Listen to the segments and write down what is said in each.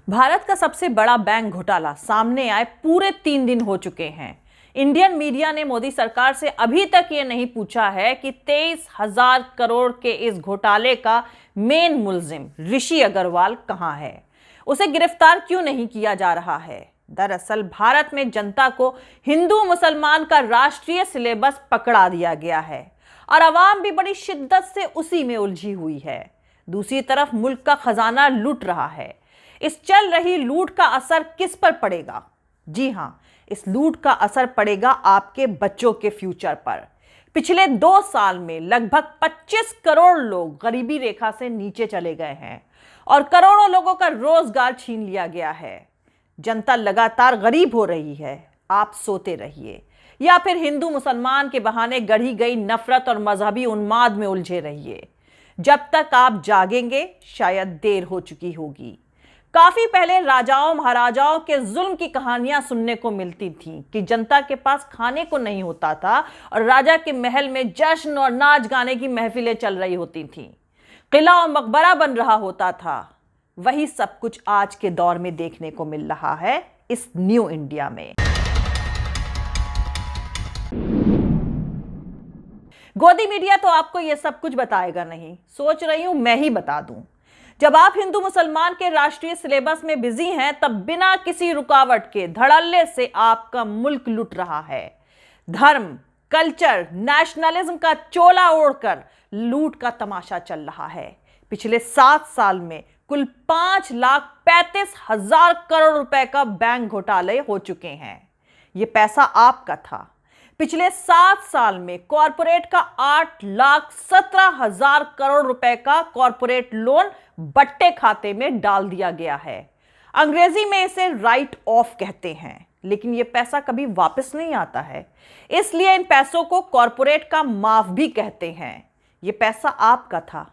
भारत का सबसे बड़ा बैंक घोटाला सामने आए पूरे 3 दिन हो चुके हैं। इंडियन मीडिया ने मोदी सरकार से अभी तक ये नहीं पूछा है कि 23,000 करोड़ के इस घोटाले का मेन मुलजिम ऋषि अग्रवाल कहां है, उसे गिरफ्तार क्यों नहीं किया जा रहा है। दरअसल भारत में जनता को हिंदू मुसलमान का राष्ट्रीय सिलेबस पकड़ा दिया गया है और आवाम भी बड़ी शिद्दत से उसी में उलझी हुई है। दूसरी तरफ मुल्क का खजाना लूट रहा है। इस चल रही लूट का असर किस पर पड़ेगा? जी हां, इस लूट का असर पड़ेगा आपके बच्चों के फ्यूचर पर। पिछले 2 साल में लगभग 25 करोड़ लोग गरीबी रेखा से नीचे चले गए हैं और करोड़ों लोगों का रोजगार छीन लिया गया है। जनता लगातार गरीब हो रही है। आप सोते रहिए या फिर हिंदू मुसलमान के बहाने गढ़ी गई नफरत और मजहबी उन्माद में उलझे रहिए। जब तक आप जागेंगे शायद देर हो चुकी होगी। काफी पहले राजाओं महाराजाओं के जुल्म की कहानियां सुनने को मिलती थीं कि जनता के पास खाने को नहीं होता था और राजा के महल में जश्न और नाच गाने की महफिलें चल रही होती थीं। किला और मकबरा बन रहा होता था। वही सब कुछ आज के दौर में देखने को मिल रहा है इस न्यू इंडिया में। गोदी मीडिया तो आपको यह सब कुछ बताएगा नहीं, सोच रही हूं मैं ही बता दूं। जब आप हिंदू मुसलमान के राष्ट्रीय सिलेबस में बिजी हैं, तब बिना किसी रुकावट के धड़ल्ले से आपका मुल्क लूट रहा है। धर्म, कल्चर, नेशनलिज्म का चोला ओढ़कर लूट का तमाशा चल रहा है। पिछले 7 साल में कुल 5,35,000 करोड़ रुपए का बैंक घोटाले हो चुके हैं। यह पैसा आपका था। पिछले 7 साल में कॉरपोरेट का 8,17,000 करोड़ रुपए का कॉरपोरेट लोन बट्टे खाते में डाल दिया गया है। अंग्रेजी में इसे राइट ऑफ कहते हैं, लेकिन यह पैसा कभी वापस नहीं आता है, इसलिए इन पैसों को कॉरपोरेट का माफ भी कहते हैं। यह पैसा आपका था।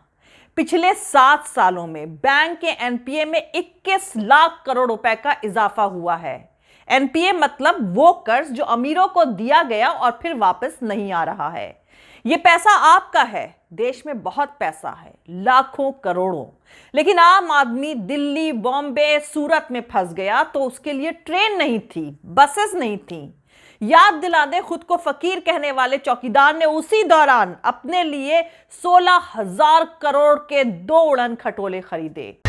पिछले 7 सालों में बैंक के एनपीए में 21 लाख करोड़ रुपए का इजाफा हुआ है। एनपीए मतलब वो कर्ज जो अमीरों को दिया गया और फिर वापस नहीं आ रहा है। ये पैसा आपका है। देश में बहुत पैसा है, लाखों करोड़ों, लेकिन आम आदमी दिल्ली, बॉम्बे, सूरत में फंस गया तो उसके लिए ट्रेन नहीं थी, बसेस नहीं थी। याद दिला दे, खुद को फकीर कहने वाले चौकीदार ने उसी दौरान अपने लिए 16,000 करोड़ के 2 उड़न खटोले खरीदे।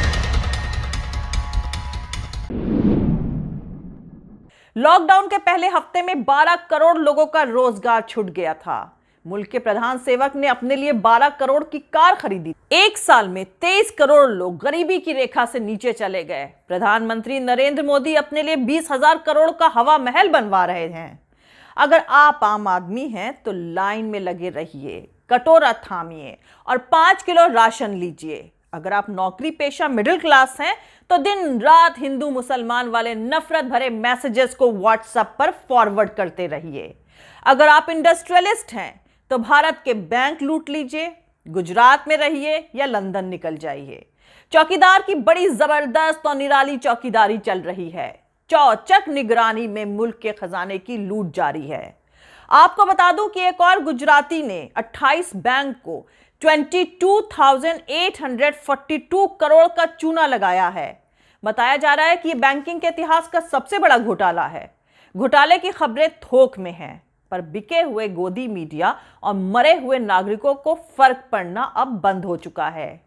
लॉकडाउन के पहले हफ्ते में 12 करोड़ लोगों का रोजगार छूट गया था। मुल्क के प्रधान सेवक ने अपने लिए 12 करोड़ की कार खरीदी। 1 साल में 23 करोड़ लोग गरीबी की रेखा से नीचे चले गए। प्रधानमंत्री नरेंद्र मोदी अपने लिए 20,000 करोड़ का हवा महल बनवा रहे हैं। अगर आप आम आदमी हैं तो लाइन में लगे रहिए, कटोरा थामिए और 5 किलो राशन लीजिए। अगर आप नौकरी पेशा मिडिल क्लास हैं तो दिन रात हिंदू मुसलमान वाले नफरत भरे मैसेजेस को व्हाट्सएप पर फॉरवर्ड करते रहिए। अगर आप इंडस्ट्रियलिस्ट हैं तो भारत के बैंक लूट लीजिए, गुजरात में रहिए या लंदन निकल जाइए। चौकीदार की बड़ी जबरदस्त और निराली चौकीदारी चल रही है। चौचक निगरानी में मुल्क के खजाने की लूट जारी है। आपको बता दूं कि एक और गुजराती ने 28 बैंक को 22,842 करोड़ का चूना लगाया है। बताया जा रहा है कि यह बैंकिंग के इतिहास का सबसे बड़ा घोटाला है। घोटाले की खबरें थोक में हैं, पर बिके हुए गोदी मीडिया और मरे हुए नागरिकों को फर्क पड़ना अब बंद हो चुका है।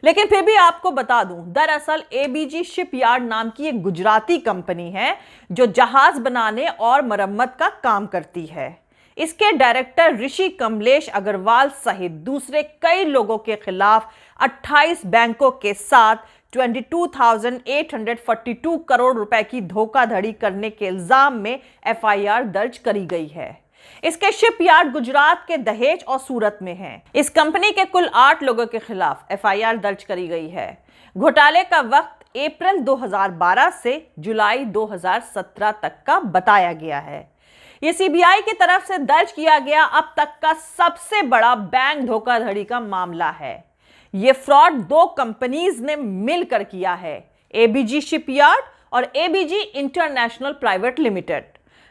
लेकिन फिर भी आपको बता दूं, दरअसल एबीजी शिपयार्ड नाम की एक गुजराती कंपनी है जो जहाज बनाने और मरम्मत का काम करती है। इसके डायरेक्टर ऋषि कमलेश अग्रवाल सहित दूसरे कई लोगों के खिलाफ 28 बैंकों के साथ 22,842 करोड़ रुपए की धोखाधड़ी करने के इल्जाम में एफआईआर दर्ज करी गई है। इसके शिपयार्ड गुजरात के दहेज और सूरत में हैं। इस कंपनी के कुल 8 लोगों के खिलाफ एफआईआर दर्ज करी गई है। घोटाले का वक्त अप्रैल 2012 से जुलाई 2017 तक का बताया गया है। यह सीबीआई की तरफ से दर्ज किया गया अब तक का सबसे बड़ा बैंक धोखाधड़ी का मामला है। यह फ्रॉड 2 कंपनीज ने मिलकर किया है, एबीजी शिपयार्ड और एबीजी इंटरनेशनल प्राइवेट लिमिटेड।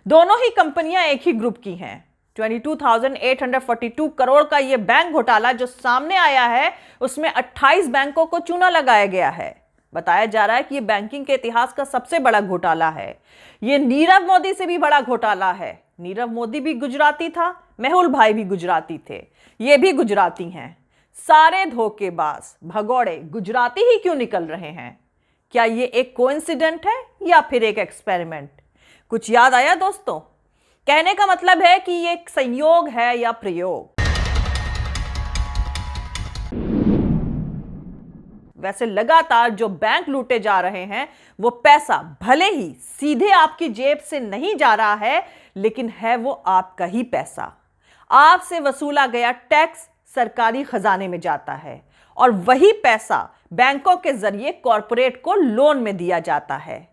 दोनों ही कंपनियां एक ही ग्रुप की हैं। 22,842 करोड़ का यह बैंक घोटाला जो सामने आया है, उसमें 28 बैंकों को चूना लगाया गया है। बताया जा रहा है कि ये बैंकिंग के इतिहास का सबसे बड़ा घोटाला है। ये नीरव मोदी से भी बड़ा घोटाला है। नीरव मोदी भी गुजराती था, मेहुल भाई भी गुजराती थे, ये भी गुजराती हैं। सारे धोखेबाज भगौड़े गुजराती ही क्यों निकल रहे हैं? क्या ये एक कोइंसिडेंट है या फिर एक एक्सपेरिमेंट? कुछ याद आया दोस्तों? कहने का मतलब है कि ये एक संयोग है या प्रयोग। वैसे लगातार जो बैंक लूटे जा रहे हैं वो पैसा भले ही सीधे आपकी जेब से नहीं जा रहा है, लेकिन है वो आपका ही पैसा। आपसे वसूला गया टैक्स सरकारी खजाने में जाता है और वही पैसा बैंकों के जरिए कॉरपोरेट को लोन में दिया जाता है।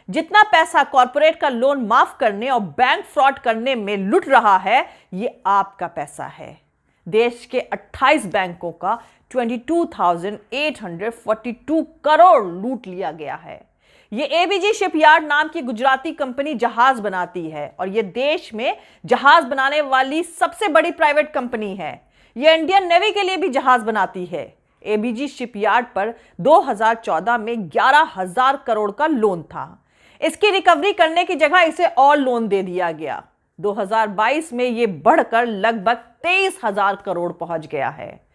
जितना पैसा कॉरपोरेट का लोन माफ करने और बैंक फ्रॉड करने में लुट रहा है, ये आपका पैसा है। देश के 28 बैंकों का 22,842 करोड़ लूट लिया गया है। ये एबीजी शिपयार्ड नाम की गुजराती कंपनी जहाज बनाती है और ये देश में जहाज बनाने वाली सबसे बड़ी प्राइवेट कंपनी है। ये इंडियन नेवी के लिए भी जहाज बनाती है। एबीजी शिपयार्ड पर 2014 में 11,000 करोड़ का लोन था। इसकी रिकवरी करने की जगह इसे और लोन दे दिया गया। 2022 में ये बढ़कर लगभग 23,000 करोड़ पहुंच गया है।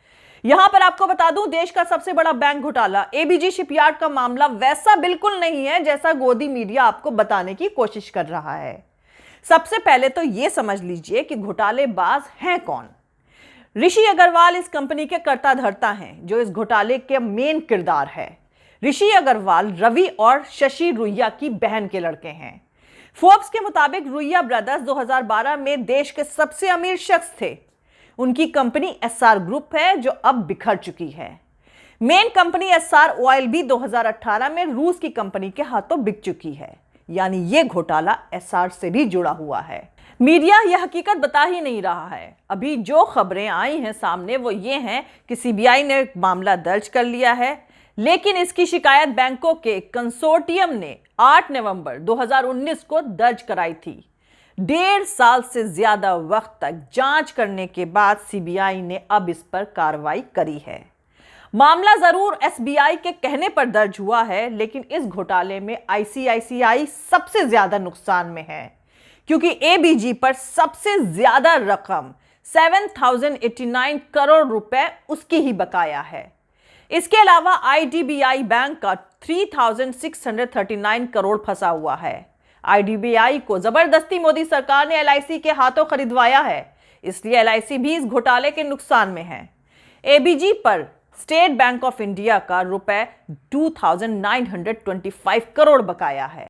यहां पर आपको बता दूं, देश का सबसे बड़ा बैंक घोटाला एबीजी शिपयार्ड का मामला वैसा बिल्कुल नहीं है जैसा गोदी मीडिया आपको बताने की कोशिश कर रहा है। सबसे पहले तो यह समझ लीजिए कि घोटालेबाज हैं कौन। ऋषि अग्रवाल इस कंपनी के कर्ता धर्ता हैं, जो इस घोटाले के मेन किरदार है। ऋषि अग्रवाल रवि और शशि रुइया की बहन के लड़के हैं। फोर्ब्स के मुताबिक रुइया ब्रदर्स 2012 में देश के सबसे अमीर शख्स थे। उनकी कंपनी एसआर ग्रुप है जो अब बिखर चुकी है। मेन कंपनी एसआर ऑयल भी 2018 में रूस की कंपनी के हाथों बिक चुकी है। यानी यह घोटाला एसआर से भी जुड़ा हुआ है। मीडिया यह हकीकत बता ही नहीं रहा है। अभी जो खबरें आई हैं सामने वो ये हैं कि सीबीआई ने मामला दर्ज कर लिया है, लेकिन इसकी शिकायत बैंकों के कंसोर्टियम ने 8 नवंबर 2019 को दर्ज कराई थी। 1.5 साल से ज्यादा वक्त तक जांच करने के बाद सीबीआई ने अब इस पर कार्रवाई करी है। मामला जरूर एसबीआई के कहने पर दर्ज हुआ है, लेकिन इस घोटाले में आईसीआईसीआई सबसे ज्यादा नुकसान में है, क्योंकि एबीजी पर सबसे ज्यादा रकम 7,089 करोड़ रुपए उसकी ही बकाया है। इसके अलावा आईडीबीआई बैंक का 3,639 करोड़ फंसा हुआ है। आईडीबीआई को जबरदस्ती मोदी सरकार ने एलआईसी के हाथों खरीदवाया है, इसलिए एलआईसी भी इस घोटाले के नुकसान में है। एबीजी पर स्टेट बैंक ऑफ इंडिया का रुपए 2,925 करोड़ बकाया है।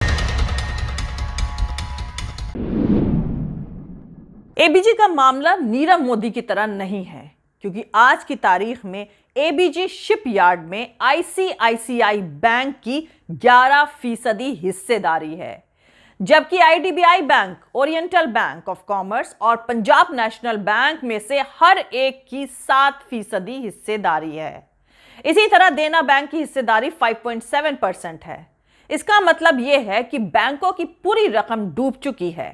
एबीजी का मामला नीरव मोदी की तरह नहीं है, क्योंकि आज की तारीख में एबीजी शिपयार्ड में आईसीआईसीआई बैंक की 11% हिस्सेदारी है, जबकि IDBI bank, oriental bank of commerce और पंजाब नेशनल बैंक में से हर एक की 7% हिस्सेदारी है। इसी तरह देना बैंक की हिस्सेदारी 5.7% है। इसका मतलब यह है कि बैंकों की पूरी रकम डूब चुकी है।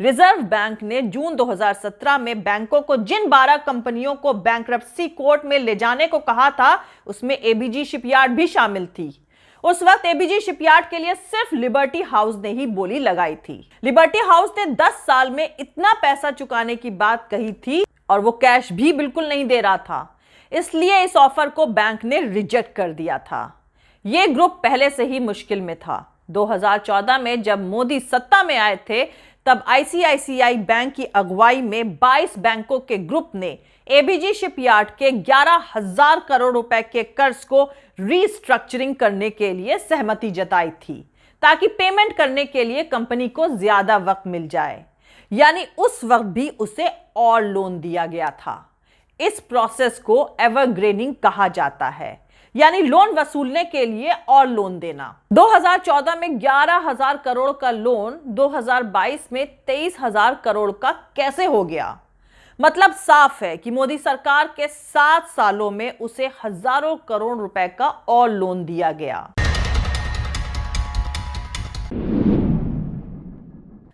रिजर्व बैंक ने जून 2017 में बैंकों को जिन 12 कंपनियों को बैंक्रप्सी कोर्ट में ले जाने को कहा था, उसमें एबीजी शिपयार्ड भी शामिल थी। उस वक्त एबीजी शिपयार्ड के लिए सिर्फ लिबर्टी हाउस ने ही बोली लगाई थी। लिबर्टी हाउस ने 10 साल में इतना पैसा चुकाने की बात कही थी और वो कैश भी बिल्कुल नहीं दे रहा था, इसलिए इस ऑफर को बैंक ने रिजेक्ट कर दिया था। ये ग्रुप पहले से ही मुश्किल में था। 2014 में जब मोदी सत्ता में आए थे, तब आईसीआईसीआई बैंक की अगुवाई में 22 बैंकों के ग्रुप ने एबीजी शिपयार्ड के 11,000 करोड़ रुपए के कर्ज को रीस्ट्रक्चरिंग करने के लिए सहमति जताई थी, ताकि पेमेंट करने के लिए कंपनी को ज्यादा वक्त मिल जाए। यानी उस वक्त भी उसे और लोन दिया गया था। इस प्रोसेस को एवरग्रेनिंग कहा जाता है, यानी लोन वसूलने के लिए और लोन देना। 2014 में 11,000 करोड़ का लोन 2022 में 23,000 करोड़ का कैसे हो गया? मतलब साफ है कि मोदी सरकार के 7 सालों में उसे हजारों करोड़ रुपए का और लोन दिया गया।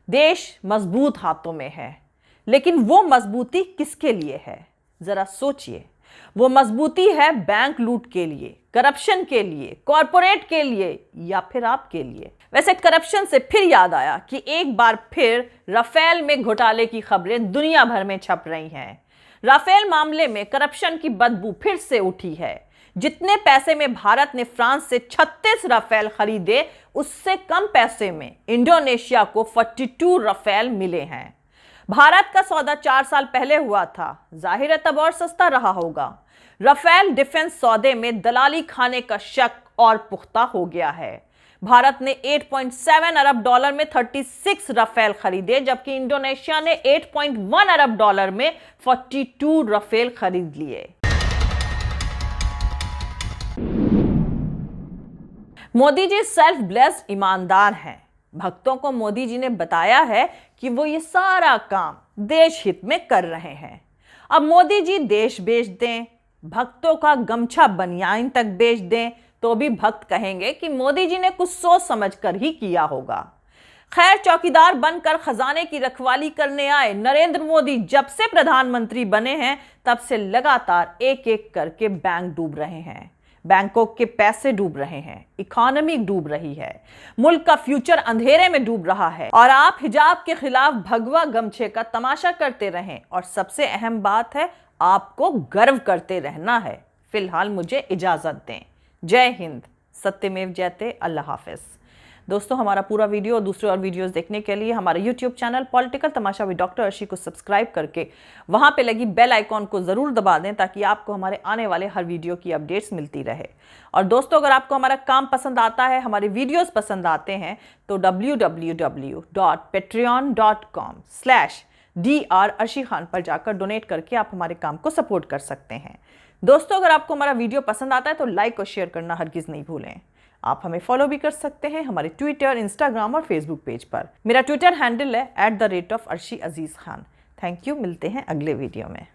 देश मजबूत हाथों में है, लेकिन वो मजबूती किसके लिए है? जरा सोचिए। वो मजबूती है बैंक लूट के लिए, करप्शन के लिए, कॉरपोरेट के लिए या फिर आपके लिए। वैसे करप्शन से फिर याद आया कि एक बार फिर राफेल में घोटाले की खबरें दुनिया भर में छप रही हैं। राफेल मामले में करप्शन की बदबू फिर से उठी है। जितने पैसे में भारत ने फ्रांस से 36 राफेल खरीदे, उससे कम पैसे में इंडोनेशिया को 42 राफेल मिले हैं। भारत का सौदा 4 साल पहले हुआ था, जाहिर है तब और सस्ता रहा होगा। राफेल डिफेंस सौदे में दलाली खाने का शक और पुख्ता हो गया है। भारत ने 8.7 अरब डॉलर में 36 राफेल खरीदे, जबकि इंडोनेशिया ने 8.1 अरब डॉलर में 42 राफेल खरीद लिए। मोदी जी सेल्फ ब्लेस्ड ईमानदार हैं। भक्तों को मोदी जी ने बताया है कि वो ये सारा काम देश हित में कर रहे हैं। अब मोदी जी देश बेच दें, भक्तों का गमछा बनियान तक बेच दें, तो भी भक्त कहेंगे कि मोदी जी ने कुछ सोच समझ कर ही किया होगा। खैर, चौकीदार बनकर खजाने की रखवाली करने आए नरेंद्र मोदी जब से प्रधानमंत्री बने हैं, तब से लगातार एक एक करके बैंक डूब रहे हैं। बैंकों के पैसे डूब रहे हैं, इकोनॉमी डूब रही है, मुल्क का फ्यूचर अंधेरे में डूब रहा है और आप हिजाब के खिलाफ भगवा गमछे का तमाशा करते रहें। और सबसे अहम बात है, आपको गर्व करते रहना है। फिलहाल मुझे इजाजत दें। जय हिंद, सत्यमेव जयते, अल्लाह हाफिज। दोस्तों, हमारा पूरा वीडियो और दूसरे और वीडियोस देखने के लिए हमारे YouTube channel political Tamasha with doctor Arshi को सब्सक्राइब करके वहां पे लगी बेल आइकॉन को जरूर दबा दें, ताकि आपको हमारे आने वाले हर वीडियो की अपडेट्स मिलती रहे। और दोस्तों, अगर आपको हमारा काम पसंद आता है, हमारे वीडियोस पसंद आते हैं, तो www.patreon.com/Dr अर्शी खान पर जाकर डोनेट करके आप हमारे काम को सपोर्ट कर सकते हैं। दोस्तों, अगर आपको हमारा वीडियो पसंद आता है तो लाइक और शेयर करना हरगिज नहीं भूलें। आप हमें फॉलो भी कर सकते हैं हमारे ट्विटर, इंस्टाग्राम और फेसबुक पेज पर। मेरा ट्विटर हैंडल है @अर्शी अजीज खान। थैंक यू, मिलते हैं अगले वीडियो में।